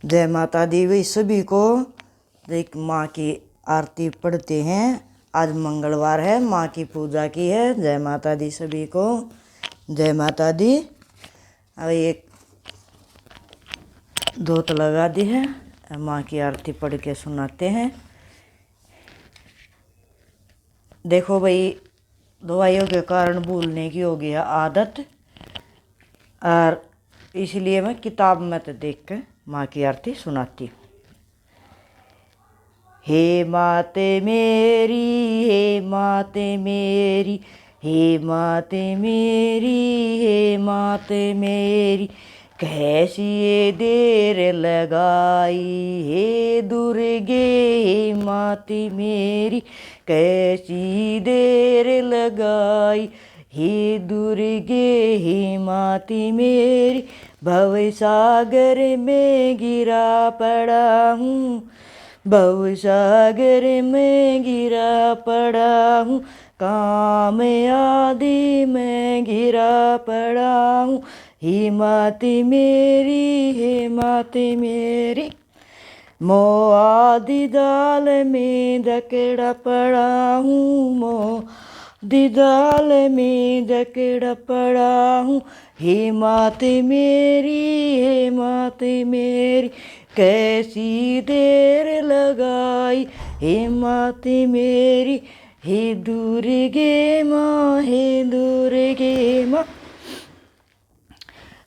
जय माता दी भाई सभी को। एक माँ की आरती पढ़ते हैं। आज मंगलवार है, माँ की पूजा की है। जय माता दी सभी को। जय माता दी। अब एक धोत लगा दी है, माँ की आरती पढ़ के सुनाते हैं। देखो भाई, दवाइयों के कारण भूलने की हो गया आदत, और इसलिए मैं किताब में तो देख कर माँ की आरती सुनाती हूँ। हे माते मेरी, हे माते मेरी, हे माते मेरी, हे माते मेरी, कैसी ये देर लगाई। हे दुर्गे, हे माते मेरी, कैसी देर लगाई। हे दुर्गे, हे माते मेरी, भव सागर में गिरा पड़ा हूँ, भव सागर में गिरा पड़ा हूँ, काम आदि में गिरा पड़ा हूँ। हे माते मेरी, हे माते मेरी, मोह आदि जाल में जकड़ा पड़ा हूँ, मोह आदि जाल में जकड़ा पड़ा हूँ। हे माते मेरी, हे माते मेरी, कैसी देर लगाई। हे माते मेरी, हे दुर्गे माँ, हे दुर्गे माँ,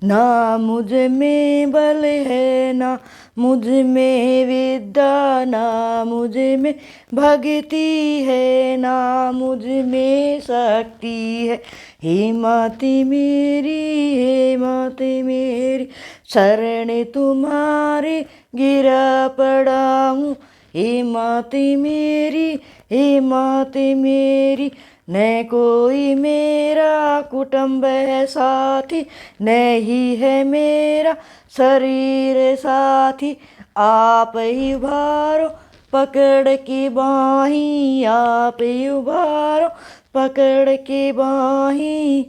ना मुझ में बल है, ना मुझ में विद्या, ना मुझ में भक्ति है, ना मुझ में शक्ति है। हे माते मेरी, हे माते मेरी, शरण तुम्हारे गिरा पड़ा हूँ। हे माते मेरी, हे माते मेरी, न कोई मेरा कुटुंब है साथी, न ही है मेरा शरीर साथी। आप ही उभारो पकड़ के बाहीं, आप ही उभारो पकड़ के बाहीं।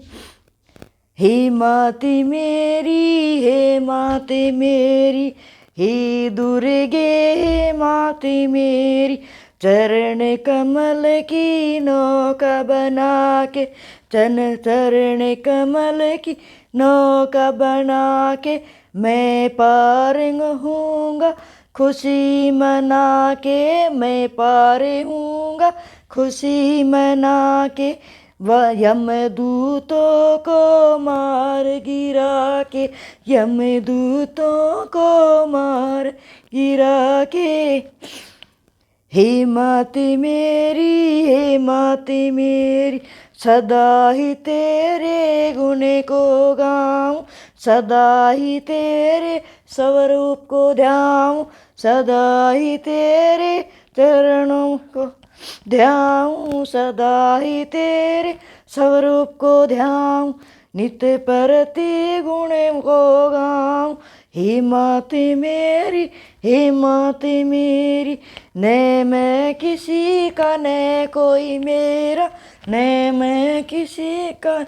हे माते मेरी, हे माते मेरी, हे दुर्गे, हे माते मेरी, चरण कमल की नौका बना के, चरण कमल की नौका बना के, मैं पार होऊंगा खुशी मना के, मैं पार होऊंगा खुशी मना के। यमदूतों को मार गिरा के, यमदूतों को मार गिरा के। हे माते मेरी, हे माते मेरी, सदा ही तेरे गुण को गाऊं, सदा ही तेरे स्वरूप को ध्याऊं, सदा ही तेरे चरणों को ध्याऊं, सदा ही तेरे स्वरूप को ध्याऊं, नित्य परति गुण को गाऊं। हे माते मेरी, हे माते मेरी, न मैं किसी का, न कोई मेरा, न मैं किसी का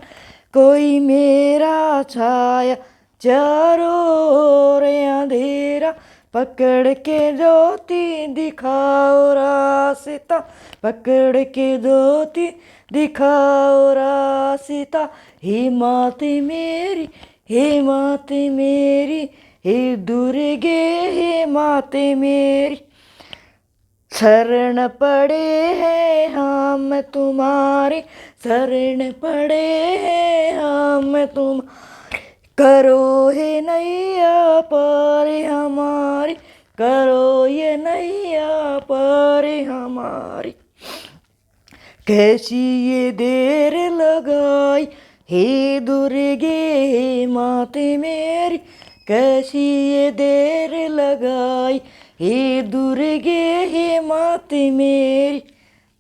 कोई मेरा, छाया चारों ओर अंधेरा, पकड़ के ज्योति दिखाओ रास्ता, पकड़ के ज्योति दिखाओ रास्ता। हे माते मेरी, हे माते मेरी, हे दुर्गे, हे माते मेरी, शरण पड़े हैं हम तुम्हारे, शरण पड़े हैं हम तुम्हारे, करो हे नैया पार हमारी, करो ये नैया पार हमारी। कैसी ये देर लगाई। हे दुर्गे, हे माते मेरी, कैसी ये देर लगाई। हे दुर्गे, हे माते मेरी।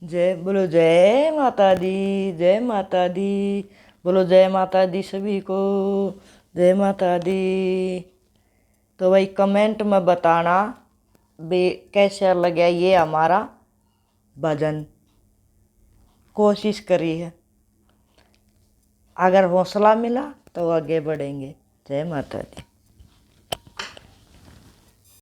जय बोलो, जय माता दी, जय माता दी। बोलो जय माता दी सभी को। जय माता दी। तो भाई कमेंट में बताना बे कैसा लगा ये हमारा भजन। कोशिश करी है, अगर हौसला मिला तो आगे बढ़ेंगे। जय माता दी।